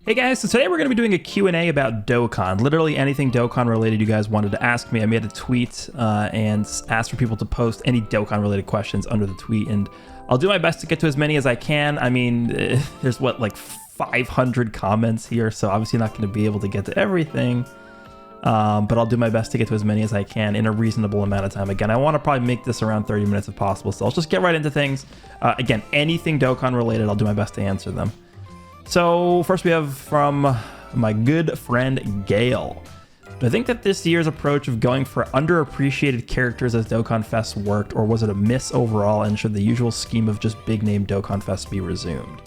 Hey guys, so today we're going to be doing a Q&A about Dokkan. Literally anything Dokkan related you guys wanted to ask me. I made a tweet and asked for people to post any Dokkan related questions under the tweet, and I'll do my best to get to as many as I can. I mean, there's like 500 comments here, so obviously not going to be able to get to everything, but I'll do my best to get to as many as I can in a reasonable amount of time. Again, I want to probably make this around 30 minutes if possible, so I'll just get right into things. Again, anything Dokkan related, I'll do my best to answer them. So first we have from my good friend Gail. Do I think that this year's approach of going for underappreciated characters as Dokkan Fest worked, or was it a miss overall, and should the usual scheme of just big name Dokkan Fest be resumed?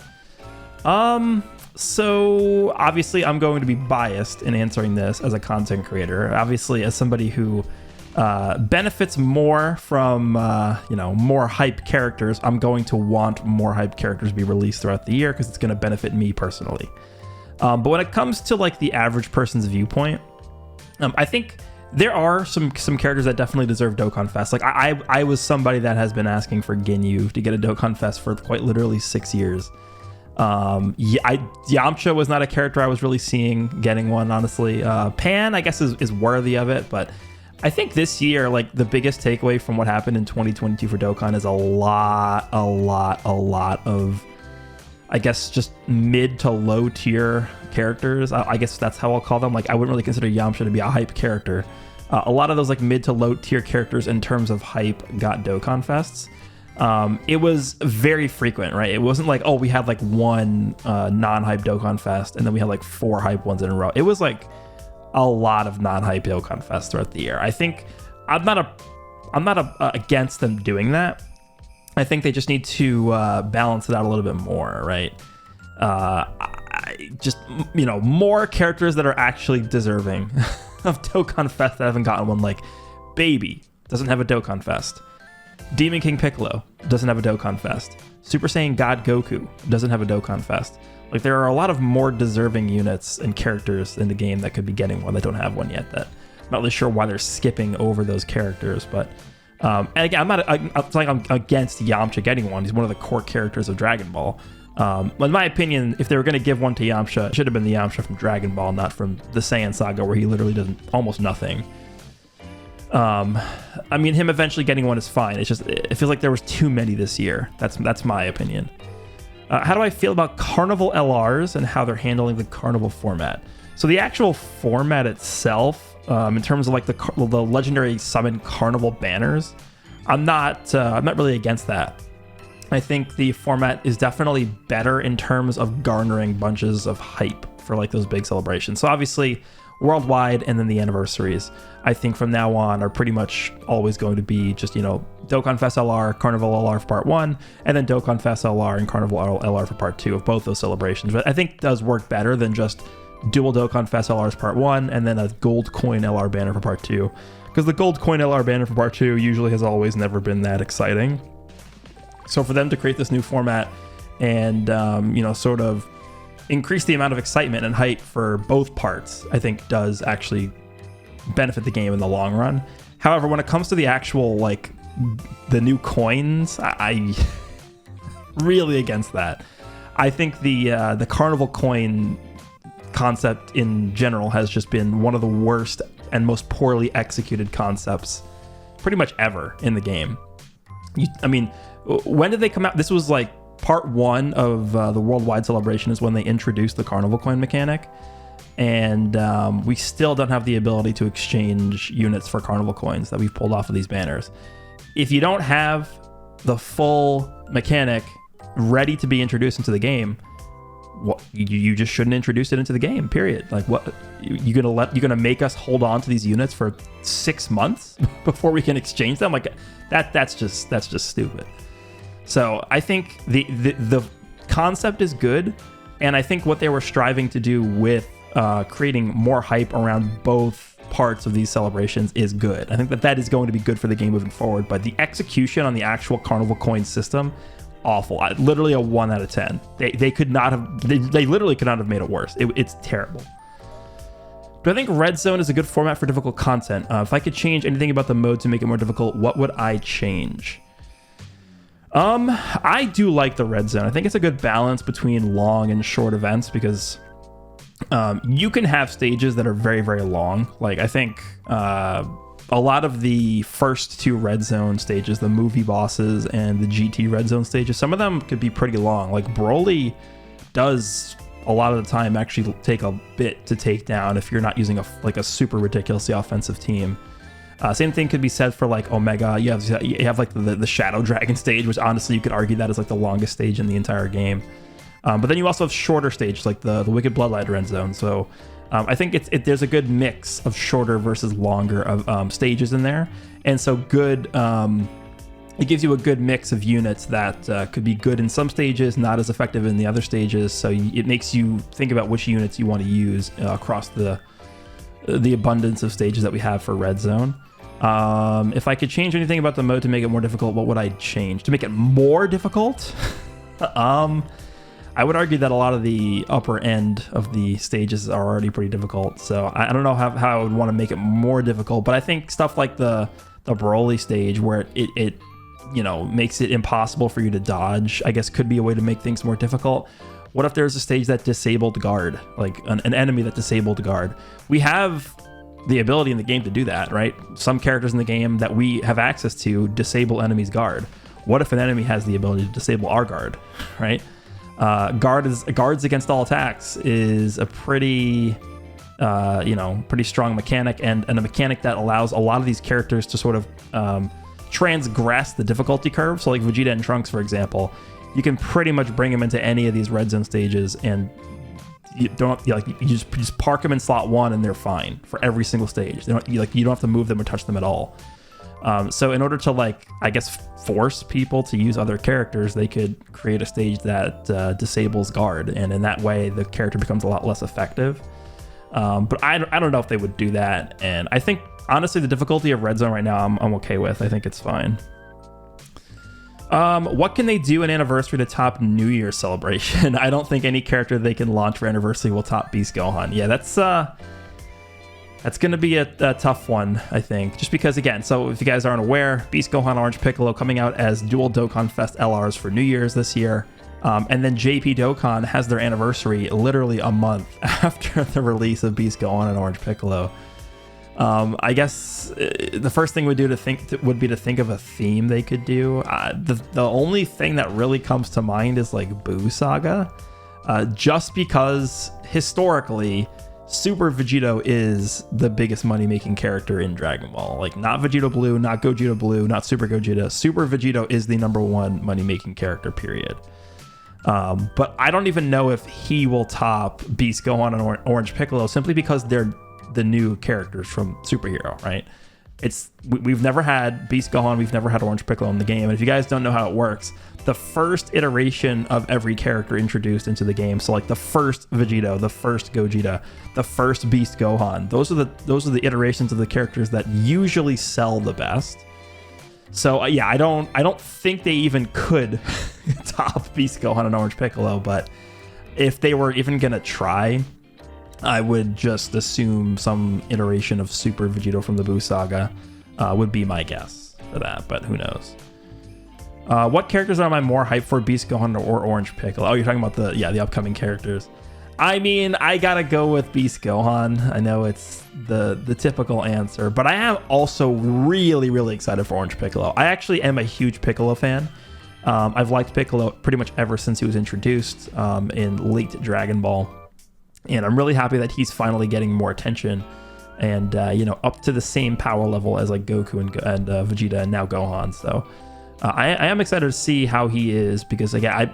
So obviously I'm going to be biased in answering this as a content creator. Obviously, as somebody who benefits more from more hype characters, I'm going to want more hype characters to be released throughout the year because it's going to benefit me personally. But when it comes to like the average person's viewpoint, I think there are some characters that definitely deserve Dokkan Fest. Like I was somebody that has been asking for Ginyu to get a Dokkan Fest for quite literally 6 years. Yamcha was not a character I was really seeing getting one, honestly. Pan, I guess, is worthy of it, but I think this year, like, the biggest takeaway from what happened in 2022 for Dokkan is a lot of, I guess, just mid to low tier characters. I guess that's how I'll call them. Like, I wouldn't really consider Yamcha to be a hype character. A lot of those like mid to low tier characters in terms of hype got Dokkan Fests. It was very frequent, right? It wasn't like, oh, we had like one non-hype Dokkan Fest and then we had like 4 hype ones in a row. It was like a lot of non-hype Dokkan Fest throughout the year. I think I'm not against them doing that. I think they just need to balance it out a little bit more, right? More characters that are actually deserving of Dokkan Fest that haven't gotten one. Like Baby doesn't have a Dokkan Fest. Demon King Piccolo doesn't have a Dokkan Fest. Super Saiyan God Goku doesn't have a Dokkan Fest. Like, there are a lot of more deserving units and characters in the game that could be getting one that don't have one yet. That I'm not really sure why they're skipping over those characters. But and again, I'm against Yamcha getting one. He's one of the core characters of Dragon Ball. In my opinion, if they were going to give one to Yamcha, it should have been the Yamcha from Dragon Ball, not from the Saiyan Saga, where he literally does almost nothing. I mean, him eventually getting one is fine. It's just, it feels like there was too many this year. That's my opinion. How do I feel about Carnival LRs and how they're handling the Carnival format? So the actual format itself, in terms of like the legendary summon Carnival banners, I'm not really against that. I think the format is definitely better in terms of garnering bunches of hype for like those big celebrations. So obviously, worldwide and then the anniversaries, I think from now on are pretty much always going to be just, Dokkan Fest LR, Carnival LR for part 1, and then Dokkan Fest LR and Carnival LR for part 2 of both those celebrations. But I think it does work better than just dual Dokkan Fest LRs part 1 and then a gold coin LR banner for part 2. Because the gold coin LR banner for part 2 usually has always never been that exciting. So for them to create this new format and, sort of increase the amount of excitement and hype for both parts, I think does actually benefit the game in the long run. However, when it comes to the actual, like, the new coins, I really against that. I think the Carnival coin concept in general has just been one of the worst and most poorly executed concepts pretty much ever in the game. When did they come out? This was like part 1 of the worldwide celebration is when they introduced the Carnival coin mechanic, and we still don't have the ability to exchange units for Carnival coins that we've pulled off of these banners. If you don't have the full mechanic ready to be introduced into the game, you just shouldn't introduce it into the game, period. Like, what, you gonna make us hold on to these units for 6 months before we can exchange them? Like, that's just stupid. So I think the concept is good, and I think what they were striving to do with creating more hype around both parts of these celebrations is good. I think that is going to be good for the game moving forward, but the execution on the actual Carnival coin system, awful. Literally a 1 out of 10. They literally could not have made it worse. It's terrible. Do I think Red Zone is a good format for difficult content? If I could change anything about the mode to make it more difficult, what would I change? I do like the Red Zone. I think it's a good balance between long and short events because You can have stages that are very, very long. Like, I think a lot of the first two red zone stages, the movie bosses and the GT red zone stages, some of them could be pretty long. Like, Broly does a lot of the time actually take a bit to take down if you're not using a super ridiculously offensive team. Same thing could be said for like Omega. You have like the Shadow Dragon stage, which honestly you could argue that is like the longest stage in the entire game. But then you also have shorter stages like the Wicked Bloodline red zone. So I think there's a good mix of shorter versus longer of stages in there, and so good. It gives you a good mix of units that could be good in some stages, not as effective in the other stages. So it makes you think about which units you want to use across the abundance of stages that we have for red zone. If I could change anything about the mode to make it more difficult, what would I change to make it more difficult? I would argue that a lot of the upper end of the stages are already pretty difficult. So I don't know how I would want to make it more difficult, but I think stuff like the Broly stage where it makes it impossible for you to dodge, I guess could be a way to make things more difficult. What if there's a stage that disabled guard, like an enemy that disabled guard? We have the ability in the game to do that, right? Some characters in the game that we have access to disable enemies' guard. What if an enemy has the ability to disable our guard, right? Guards against all attacks is a pretty strong mechanic, and a mechanic that allows a lot of these characters to sort of transgress the difficulty curve. So like Vegeta and Trunks, for example, you can pretty much bring them into any of these red zone stages, and you just park them in slot 1 and they're fine for every single stage. You don't have to move them or touch them at all. So in order to force people to use other characters, they could create a stage that disables guard, and in that way the character becomes a lot less effective. But I don't know if they would do that, and I think honestly the difficulty of red zone right now I'm okay with. I think it's fine. What can they do in Anniversary to top New Year's celebration? I don't think any character they can launch for Anniversary will top Beast Gohan. Yeah, that's going to be a tough one, I think. Just because, again, so if you guys aren't aware, Beast Gohan Orange Piccolo coming out as dual Dokkan Fest LRs for New Year's this year. And then JP Dokkan has their anniversary literally a month after the release of Beast Gohan and Orange Piccolo. I guess the first thing would be to think of a theme they could do. The only thing that really comes to mind is like Boo Saga, just because historically Super Vegito is the biggest money-making character in Dragon Ball. Like, not Vegito Blue, not Gogeta Blue, not Super Gogeta. Super Vegito is the #1 money-making character, period. But I don't even know if he will top Beast Gohan and Orange Piccolo, simply because they're the new characters from Superhero, right? We've never had Beast Gohan, we've never had Orange Piccolo in the game, and if you guys don't know how it works, the first iteration of every character introduced into the game, so like the first Vegito, the first Gogeta, the first Beast Gohan, those are the iterations of the characters that usually sell the best. So yeah, I don't think they even could top Beast Gohan and Orange Piccolo, but if they were even gonna try, I would just assume some iteration of Super Vegito from the Boo Saga would be my guess for that, but who knows. What characters am I more hyped for, Beast Gohan or Orange Piccolo? Oh, you're talking about the upcoming characters. I mean, I gotta go with Beast Gohan. I know it's the typical answer, but I am also really, really excited for Orange Piccolo. I actually am a huge Piccolo fan. I've liked Piccolo pretty much ever since he was introduced in late Dragon Ball. And I'm really happy that he's finally getting more attention and, up to the same power level as like Goku and Vegeta and now Gohan. So I am excited to see how he is, because again,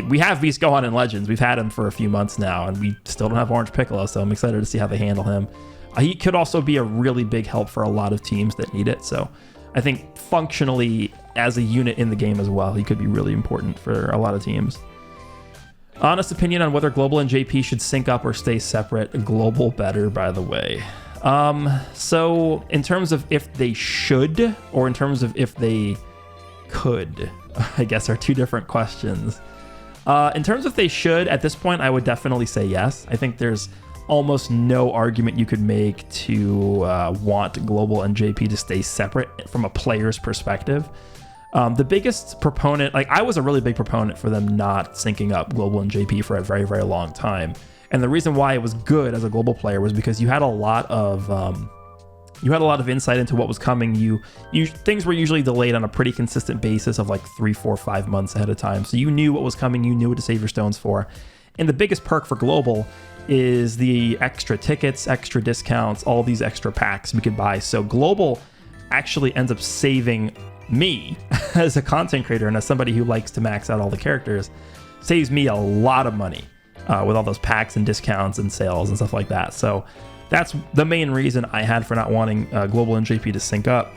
we have Beast Gohan in Legends. We've had him for a few months now, and we still don't have Orange Piccolo. So I'm excited to see how they handle him. He could also be a really big help for a lot of teams that need it. So I think functionally as a unit in the game as well, he could be really important for a lot of teams. Honest opinion on whether Global and JP should sync up or stay separate. Global better, by the way. So in terms of if they should, or in terms of if they could, I guess are two different questions. In terms of if they should, at this point, I would definitely say yes. I think there's almost no argument you could make to want Global and JP to stay separate from a player's perspective. The biggest proponent, I was a really big proponent for them not syncing up Global and JP for a very, very long time. And the reason why it was good as a global player was because you had a lot of insight into what was coming. Things were usually delayed on a pretty consistent basis of like 3, 4, 5 months ahead of time. So you knew what was coming. You knew what to save your stones for. And the biggest perk for global is the extra tickets, extra discounts, all these extra packs we could buy. So global actually ends up saving me as a content creator and as somebody who likes to max out all the characters, saves me a lot of money with all those packs and discounts and sales and stuff like that. So that's the main reason I had for not wanting global and JP to sync up.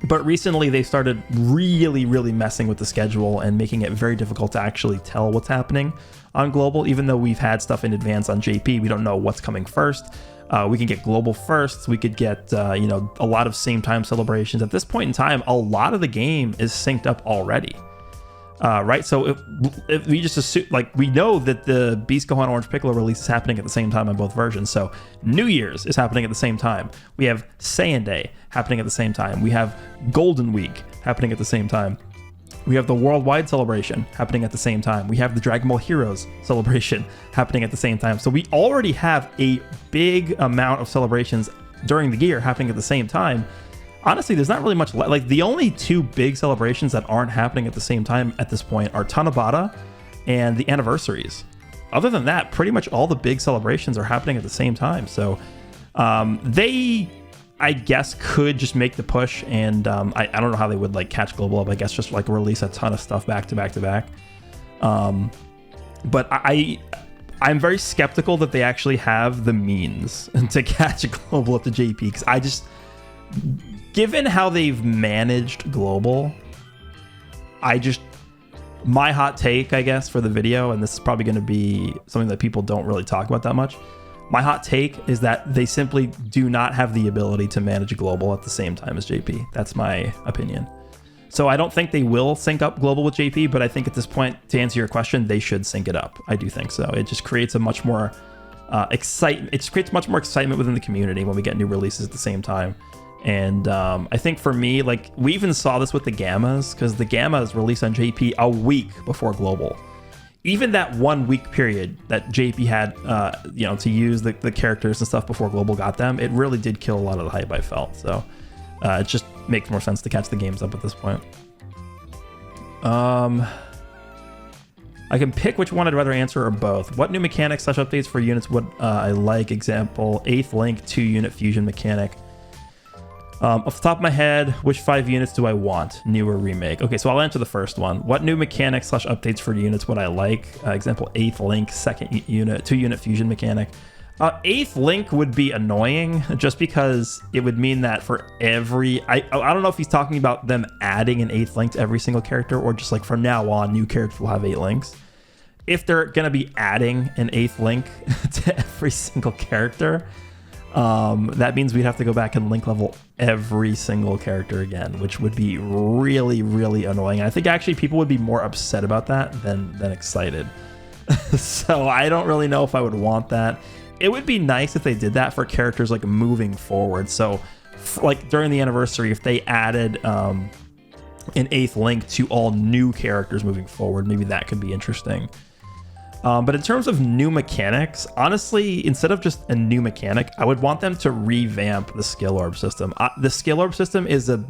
But recently they started really messing with the schedule and making it very difficult to actually tell what's happening on global. Even though we've had stuff in advance on JP, we don't know what's coming first. We can get global first. We could get a lot of same time celebrations. At this point in time, a lot of the game is synced up already. Right, so if we just assume, like, we know that the Beast Gohan Orange Piccolo release is happening at the same time on both versions. So New Year's is happening at the same time. We have Saiyan Day happening at the same time. We have Golden Week happening at the same time. We have the Worldwide Celebration happening at the same time. We have the Dragon Ball Heroes Celebration happening at the same time. So we already have a big amount of celebrations during the year happening at the same time. Honestly, there's not really much like the only two big celebrations that aren't happening at the same time at this point are Tanabata and the anniversaries. Other than that, pretty much all the big celebrations are happening at the same time. So they, I guess, could just make the push, and I don't know how they would like catch global up. I guess just like release a ton of stuff back to back to back. But I'm very skeptical that they actually have the means to catch global up to JP, because I just, given how they've managed global, my hot take, I guess, for the video, and this is probably going to be something that people don't really talk about that much. My hot take is that they simply do not have the ability to manage global at the same time as JP. That's my opinion. So I don't think they will sync up global with JP, but I think at this point, to answer your question, they should sync it up. I do think so. It just creates a much more excitement. It just creates much more excitement within the community when we get new releases at the same time. And I think for me, like, we even saw this with the Gammas, because the Gammas released on JP a week before global. Even that 1 week period that JP had, to use the characters and stuff before global got them, it really did kill a lot of the hype I felt. So it just makes more sense to catch the games up at this point. I can pick which one I'd rather answer or both. What new mechanics / updates for units would I like? Example, 8th Link 2-unit fusion mechanic. Off the top of my head, which 5 units do I want? New or remake? Okay, so I'll answer the first one. What new mechanics / updates for units would I like? Example, 8th Link, 2nd unit, 2-unit fusion mechanic. 8th Link would be annoying, just because it would mean that for every... I don't know if he's talking about them adding an 8th Link to every single character, or just like from now on, new characters will have 8 links. If they're going to be adding an 8th Link to every single character... that means we'd have to go back and link level every single character again, which would be really annoying. I think actually people would be more upset about that than excited. So I don't really know if I would want that. It would be nice if they did that for characters like moving forward. So like during the anniversary, if they added an 8th Link to all new characters moving forward, maybe that could be interesting. But in terms of new mechanics, honestly, instead of just a new mechanic, I would want them to revamp the skill orb system. The skill orb system is a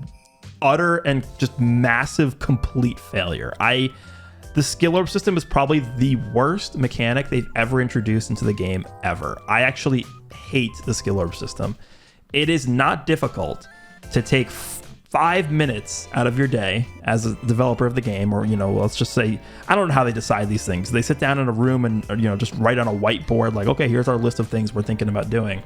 utter and just massive, complete failure. The skill orb system is probably the worst mechanic they've ever introduced into the game ever. I actually hate the skill orb system. It is not difficult to take 5 minutes out of your day as a developer of the game, or, let's just say, I don't know how they decide these things. They sit down in a room and, just write on a whiteboard, like, okay, here's our list of things we're thinking about doing.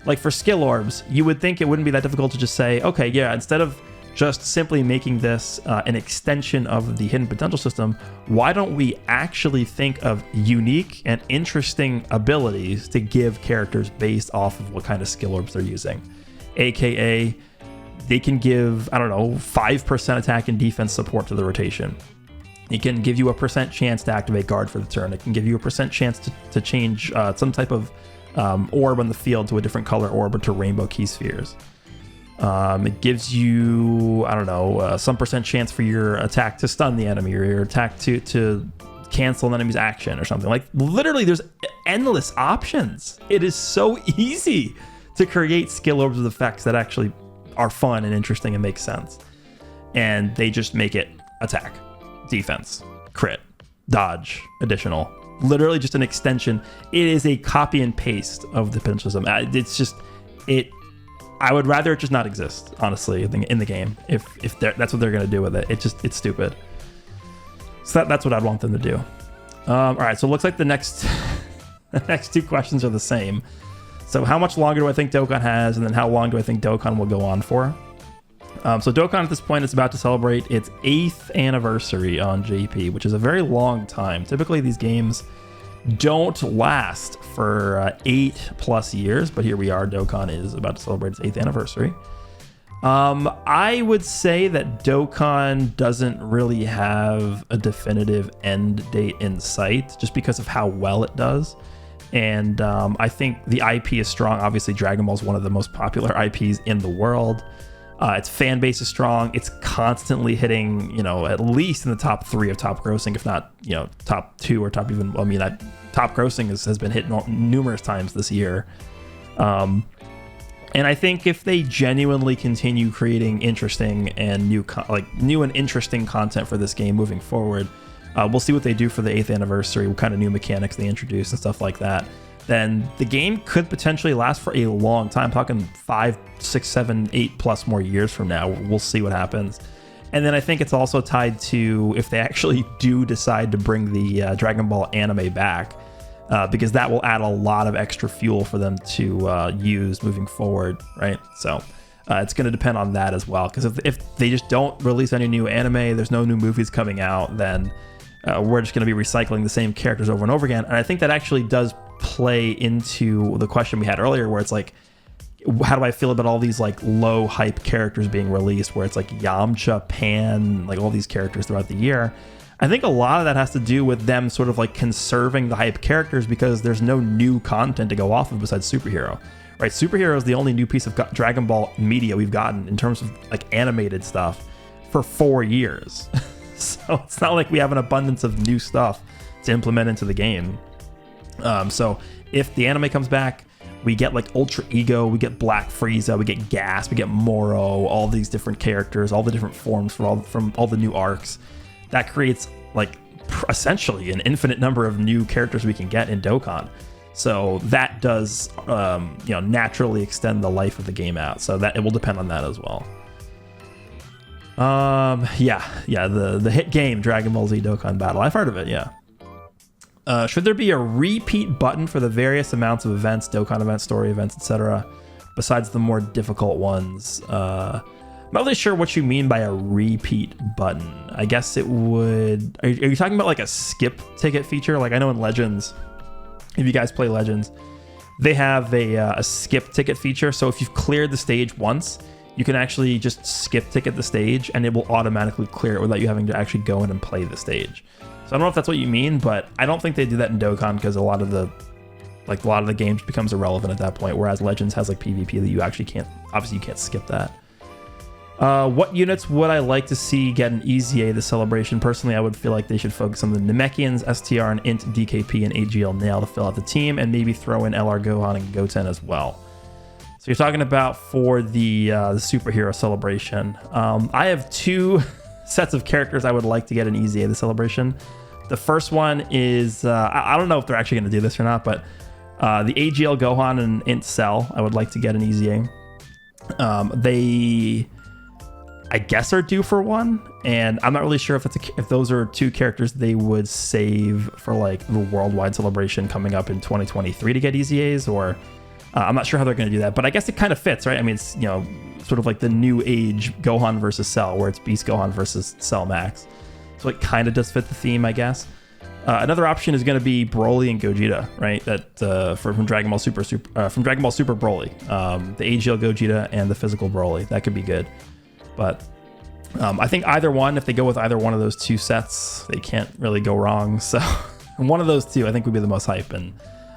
Like for skill orbs, you would think it wouldn't be that difficult to just say, okay, yeah, instead of just simply making this an extension of the hidden potential system, why don't we actually think of unique and interesting abilities to give characters based off of what kind of skill orbs they're using? AKA, they can give, 5% attack and defense support to the rotation. It can give you a % chance to activate guard for the turn. It can give you a % chance to change some type of orb on the field to a different color orb or to rainbow key spheres. It gives you, some % chance for your attack to stun the enemy, or your attack to cancel an enemy's action or something. Like literally there's endless options. It is so easy to create skill orbs with effects that actually are fun and interesting and make sense. And they just make it attack, defense, crit, dodge, additional. Literally just an extension. It is a copy and paste of the potential system. It's just, I would rather it just not exist, honestly, in the game. If that's what they're going to do with it. It's stupid. So that's what I'd want them to do. All right, so it looks like the next two questions are the same. So how much longer do I think Dokkan has, and then how long do I think Dokkan will go on for? So Dokkan at this point is about to celebrate its 8th anniversary on JP, which is a very long time. Typically these games don't last for 8+ years, but here we are. Dokkan is about to celebrate its 8th anniversary. I would say that Dokkan doesn't really have a definitive end date in sight just because of how well it does. And I think the IP is strong. Obviously, Dragon Ball is one of the most popular IPs in the world. Its fan base is strong. It's constantly hitting, at least in the top 3 of top grossing, if not, top 2 or top even. I mean, top grossing has been hit numerous times this year. And I think if they genuinely continue creating interesting and new and interesting content for this game moving forward, we'll see what they do for the 8th anniversary, what kind of new mechanics they introduce and stuff like that. Then the game could potentially last for a long time. I'm talking 5, 6, 7, 8+ more years from now. We'll see what happens. And then I think it's also tied to if they actually do decide to bring the Dragon Ball anime back, because that will add a lot of extra fuel for them to use moving forward, right? So it's going to depend on that as well, because if they just don't release any new anime, there's no new movies coming out, then we're just going to be recycling the same characters over and over again. And I think that actually does play into the question we had earlier, where it's like, how do I feel about all these like low hype characters being released, where it's like Yamcha, Pan, like all these characters throughout the year. I think a lot of that has to do with them sort of like conserving the hype characters because there's no new content to go off of besides Superhero, right? Superhero is the only new piece of Dragon Ball media we've gotten in terms of like animated stuff for 4 years. So it's not like we have an abundance of new stuff to implement into the game. So if the anime comes back, we get like Ultra Ego, we get Black Frieza, we get Gas, we get Moro, all these different characters, all the different forms from all the new arcs. That creates like essentially an infinite number of new characters we can get in Dokkan. So that does, naturally extend the life of the game out. So that it will depend on that as well. The hit game Dragon Ball Z Dokkan Battle. I've heard of it. Yeah. Should there be a repeat button for the various amounts of events, Dokkan events, story events, etc., besides the more difficult ones? I'm not really sure what you mean by a repeat button. I guess it would... Are you talking about like a skip ticket feature? Like I know in Legends, if you guys play Legends, they have a skip ticket feature. So if you've cleared the stage once, you can actually just skip ticket the stage and it will automatically clear it without you having to actually go in and play the stage. So I don't know if that's what you mean, but I don't think they do that in Dokkan because a lot of the games becomes irrelevant at that point, whereas Legends has like PvP that you actually can't, obviously you can't skip that. What units would I like to see get an EZA this celebration? Personally, I would feel like they should focus on the Namekians, STR, and Int, DKP, and AGL Nail to fill out the team, and maybe throw in LR Gohan and Goten as well. So you're talking about for the superhero celebration. I have 2 sets of characters I would like to get an EZA this celebration. The first one is, I don't know if they're actually going to do this or not, but the AGL Gohan and Int Cell, I would like to get an EZA. They, I guess, are due for one, and I'm not really sure if those are 2 characters they would save for like the worldwide celebration coming up in 2023 to get EZAs, or I'm not sure how they're going to do that, but I guess it kind of fits, right? I mean, it's, sort of like the new age Gohan versus Cell, where it's Beast Gohan versus Cell Max. So it kind of does fit the theme, I guess. Another option is going to be Broly and Gogeta, right? That from Dragon Ball Super Broly, the AGL Gogeta and the physical Broly. That could be good, but I think either one, if they go with either one of those 2 sets, they can't really go wrong. So one of those 2, I think, would be the most hype, and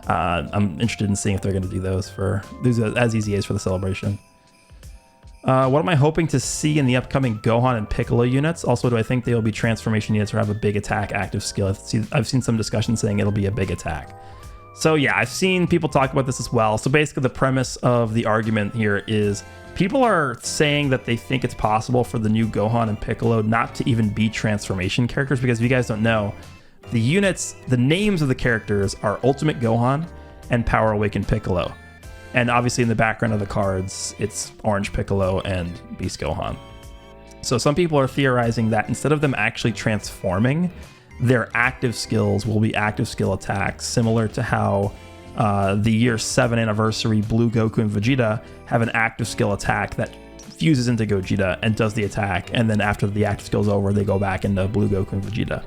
I'm interested in seeing if they're going to do those as EZAs for the celebration. What am I hoping to see in the upcoming Gohan and Piccolo units? Also, do I think they will be transformation units or have a big attack active skill? I've seen some discussion saying it'll be a big attack. So yeah, I've seen people talk about this as well. So basically the premise of the argument here is people are saying that they think it's possible for the new Gohan and Piccolo not to even be transformation characters, because if you guys don't know, the units, the names of the characters are Ultimate Gohan and Power Awakened Piccolo. And obviously in the background of the cards, it's Orange Piccolo and Beast Gohan. So some people are theorizing that instead of them actually transforming, their active skills will be active skill attacks, similar to how the year 7 anniversary Blue Goku and Vegeta have an active skill attack that fuses into Gogeta and does the attack. And then after the active skill's over, they go back into Blue Goku and Vegeta.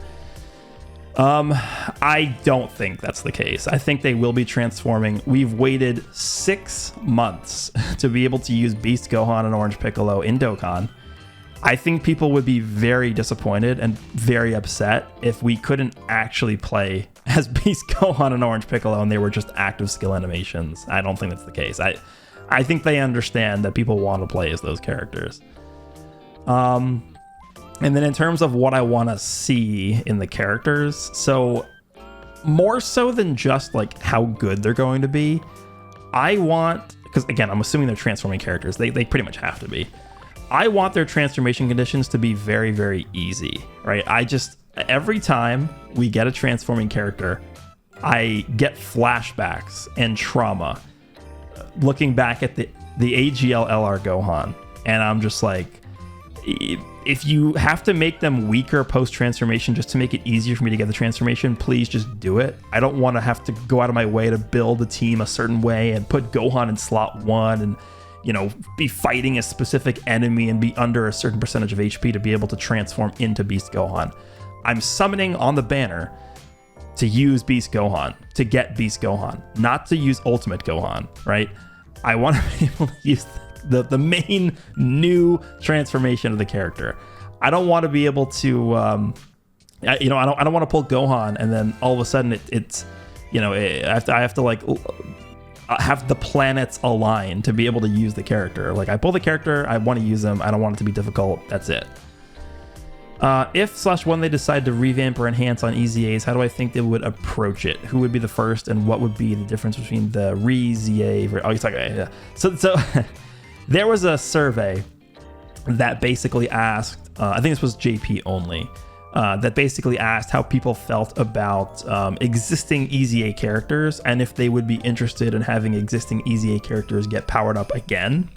I don't think that's the case. I think they will be transforming. We've waited 6 months to be able to use Beast Gohan and Orange Piccolo in Dokkan. I think people would be very disappointed and very upset if we couldn't actually play as Beast Gohan and Orange Piccolo and they were just active skill animations. I don't think that's the case. I think they understand that people want to play as those characters. And then in terms of what I want to see in the characters, so more so than just like how good they're going to be, I want, because again, I'm assuming they're transforming characters. They pretty much have to be. I want their transformation conditions to be very, very easy, right? Every time we get a transforming character, I get flashbacks and trauma looking back at the AGL LR Gohan. And I'm just like, if you have to make them weaker post-transformation just to make it easier for me to get the transformation, please just do it. I don't want to have to go out of my way to build a team a certain way and put Gohan in slot 1 and, you know, be fighting a specific enemy and be under a certain percentage of HP to be able to transform into Beast Gohan. I'm summoning on the banner to use Beast Gohan, to get Beast Gohan, not to use Ultimate Gohan, right? I want to be able to use the main new transformation of the character. I don't want to be able to, I don't want to pull Gohan and then all of a sudden it's, you know, I have to like have the planets align to be able to use the character. Like I pull the character, I want to use them. I don't want it to be difficult. That's it. If/when they decide to revamp or enhance on EZAs, how do I think they would approach it? Who would be the first, and what would be the difference between the re-ZA? Oh, he's talking. Yeah. So there was a survey that basically asked, I think this was JP only, that basically asked how people felt about existing EZA characters and if they would be interested in having existing EZA characters get powered up again.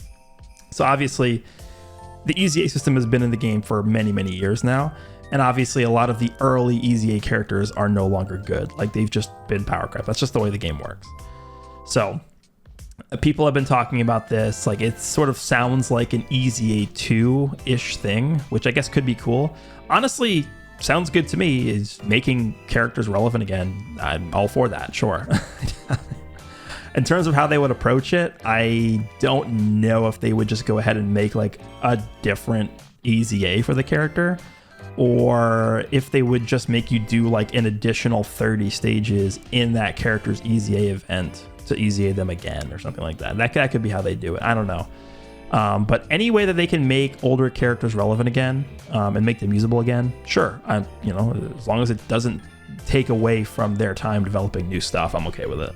So obviously, the EZA system has been in the game for many, many years now. And obviously, a lot of the early EZA characters are no longer good. Like, they've just been power crept. That's just the way the game works. So people have been talking about this. Like, it sort of sounds like an EZA 2-ish thing, which I guess could be cool. Honestly, sounds good to me. Is making characters relevant again. I'm all for that, sure. In terms of how they would approach it, I don't know if they would just go ahead and make like a different EZA for the character, or if they would just make you do like an additional 30 stages in that character's EZA event to EZA them again or something like that. That could be how they do it. I don't know. But any way that they can make older characters relevant again and make them usable again, sure. As long as it doesn't take away from their time developing new stuff, I'm okay with it.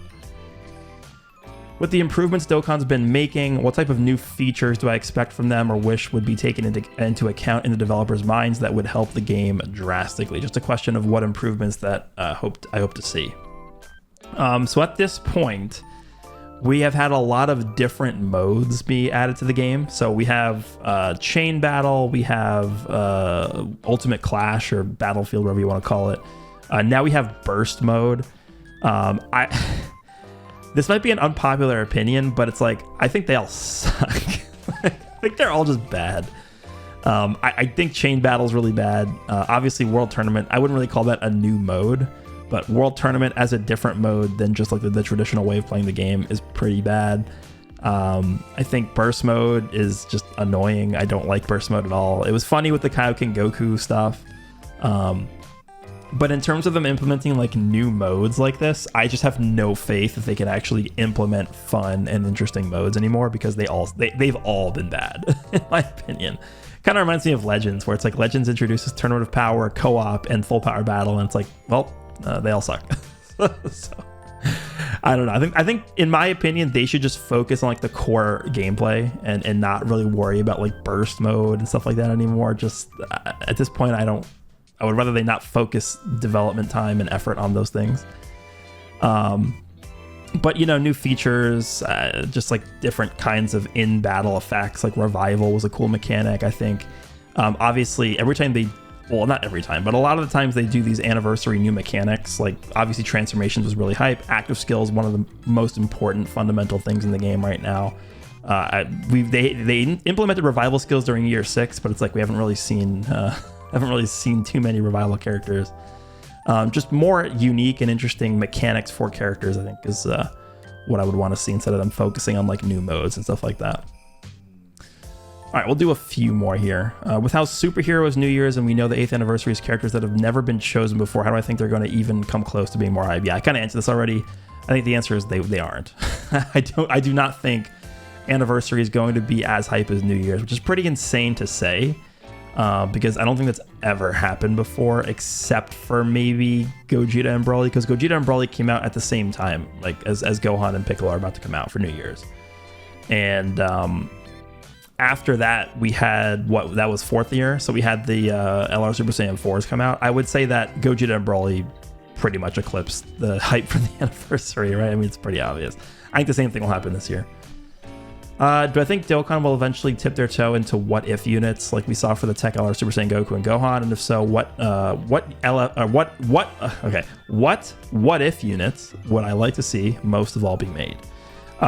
With the improvements Dokkan's been making, what type of new features do I expect from them or wish would be taken into account in the developers' minds that would help the game drastically? Just a question of what improvements that I hope to see. So at this point, we have had a lot of different modes be added to the game. So we have Chain Battle, we have Ultimate Clash or Battlefield, whatever you want to call it. Now we have Burst Mode. This might be an unpopular opinion, but it's like, I think they all suck. I think they're all just bad. I think Chain Battle's really bad. Obviously, World Tournament, I wouldn't really call that a new mode, but World Tournament as a different mode than just like the traditional way of playing the game is pretty bad. I think Burst Mode is just annoying. I don't like Burst Mode at all. It was funny with the Kaioken Goku stuff. But in terms of them implementing like new modes like this, I just have no faith that they can actually implement fun and interesting modes anymore, because they've all been bad, in my opinion. Kind of reminds me of Legends, where it's like Legends introduces Tournament of Power, co-op, and full power battle, and it's like, well, they all suck. So I don't know. I think in my opinion, they should just focus on like the core gameplay and not really worry about like burst mode and stuff like that anymore. Just at this point, I would rather they not focus development time and effort on those things. But, you know, new features, just like different kinds of in-battle effects, like Revival was a cool mechanic, I think. Obviously, every time well, not every time, but a lot of the times they do these anniversary new mechanics, like obviously Transformations was really hype. Active Skill is one of the most important fundamental things in the game right now. They implemented Revival skills during year 6, but it's like we haven't really seen too many Revival characters. Just more unique and interesting mechanics for characters, I think, is what I would want to see, instead of them focusing on like new modes and stuff like that. All right, we'll do a few more here. With how Superhero is New Year's, and we know the 8th anniversary is characters that have never been chosen before, how do I think they're going to even come close to being more hype? Yeah, I kind of answered this already. I think the answer is they aren't. I do not think Anniversary is going to be as hype as New Year's, which is pretty insane to say. Because I don't think that's ever happened before, except for maybe Gogeta and Broly, because Gogeta and Broly came out at the same time, like as Gohan and Piccolo are about to come out for New Year's. And after that, we had that was 4th year, so we had the LR Super Saiyan 4s come out. I would say that Gogeta and Broly pretty much eclipsed the hype for the anniversary, right? I mean, it's pretty obvious. I think the same thing will happen this year. Do I think Dokkan will eventually tip their toe into what if units like we saw for the Tech LR Super Saiyan Goku and Gohan? And if so, what if units would I like to see most of all be made?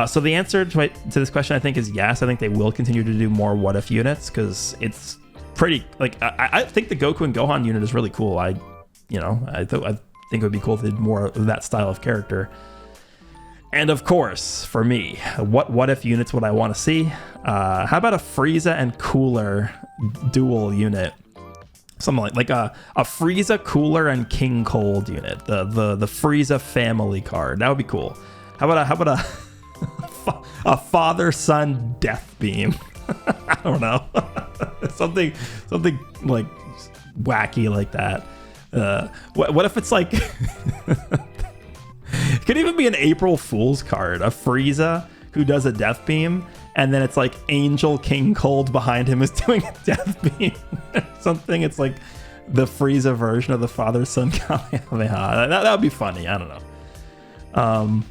So the answer to this question, I think, is yes. I think they will continue to do more what if units, because it's pretty like I think the Goku and Gohan unit is really cool. I think it would be cool if they did more of that style of character. And of course, for me, what if units would I want to see? How about a Frieza and Cooler dual unit? Something like a Frieza, Cooler, and King Cold unit. The Frieza family card. That would be cool. How about a father-son death beam? I don't know. something like wacky like that. What if it's like it could even be an April Fool's card, a Frieza who does a death beam, and then it's like Angel King Cold behind him is doing a death beam or something. It's like the Frieza version of the father-son Kamehameha. That would be funny. I don't know. All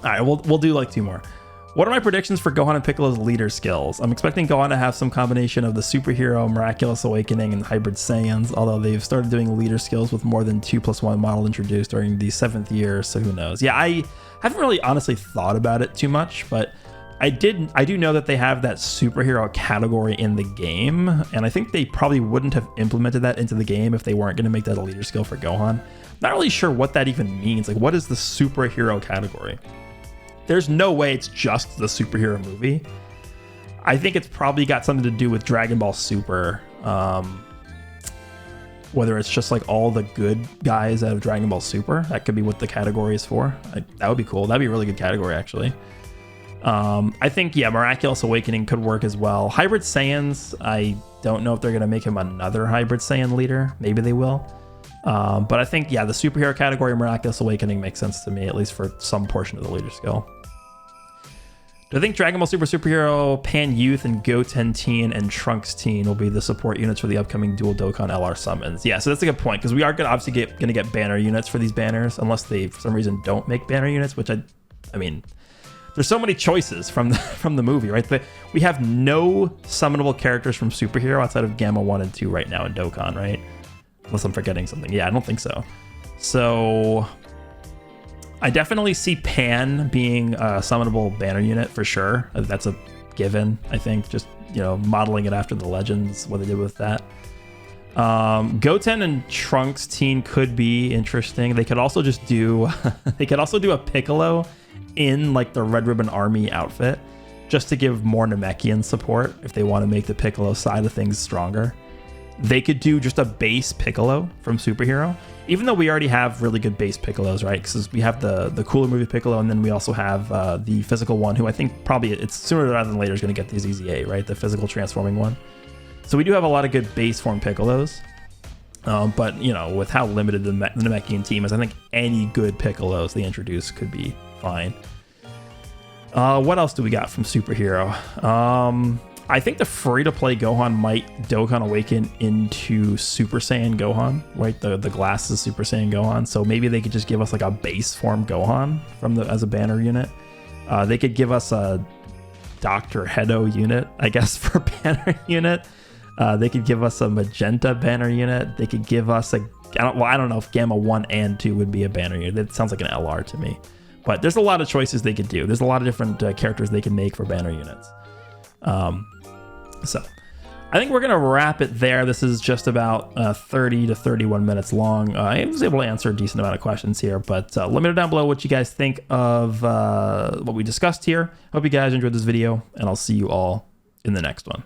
right, we'll do like 2 more. What are my predictions for Gohan and Piccolo's leader skills? I'm expecting Gohan to have some combination of the Superhero, Miraculous Awakening, and Hybrid Saiyans, although they've started doing leader skills with more than 2+1 model introduced during the 7th year, so who knows. Yeah, I haven't really honestly thought about it too much, but I do know that they have that superhero category in the game, and I think they probably wouldn't have implemented that into the game if they weren't going to make that a leader skill for Gohan. Not really sure what that even means. Like, what is the superhero category? There's no way it's just the superhero movie. I think it's probably got something to do with Dragon Ball Super. Whether it's just like all the good guys out of Dragon Ball Super. That could be what the category is for. That would be cool. That'd be a really good category, actually. I think, yeah, Miraculous Awakening could work as well. Hybrid Saiyans, I don't know if they're going to make him another Hybrid Saiyan leader. Maybe they will. But I think, yeah, the superhero category, Miraculous Awakening, makes sense to me, at least for some portion of the leader skill. Do I think Dragon Ball Super Superhero, Pan Youth, and Goten Teen and Trunks Teen will be the support units for the upcoming dual Dokkan LR summons? Yeah, so that's a good point, because we are obviously going to get banner units for these banners, unless they, for some reason, don't make banner units, which I mean, there's so many choices from the movie, right? But we have no summonable characters from Superhero outside of Gamma 1 and 2 right now in Dokkan, right? Unless I'm forgetting something. Yeah, I don't think so. So I definitely see Pan being a summonable banner unit for sure. That's a given, I think. Just, modeling it after the Legends, what they did with that. Goten and Trunks Teen could be interesting. They could also just do a Piccolo in like the Red Ribbon Army outfit, just to give more Namekian support if they want to make the Piccolo side of things stronger. They could do just a base Piccolo from Superhero even though we already have really good base Piccolos, right? Because we have the cooler movie Piccolo, and then we also have the physical one, who I think probably it's sooner rather than later is going to get the ZZA, right? The physical transforming one. So we do have a lot of good base form Piccolos. But, you know, with how limited the Namekian team is, I think any good Piccolos they introduce could be fine. What else do we got from Superhero? I think the free-to-play Gohan might Dokkan Awaken into Super Saiyan Gohan, right? The glasses Super Saiyan Gohan. So maybe they could just give us like a base form Gohan as a banner unit. They could give us a Dr. Hedo unit, I guess, for banner unit. They could give us a magenta banner unit. They could give us I don't know if Gamma 1 and 2 would be a banner unit. That sounds like an LR to me. But there's a lot of choices they could do. There's a lot of different characters they can make for banner units. So I think we're going to wrap it there. This is just about 30 to 31 minutes long. I was able to answer a decent amount of questions here, but let me know down below what you guys think of what we discussed here. Hope you guys enjoyed this video, and I'll see you all in the next one.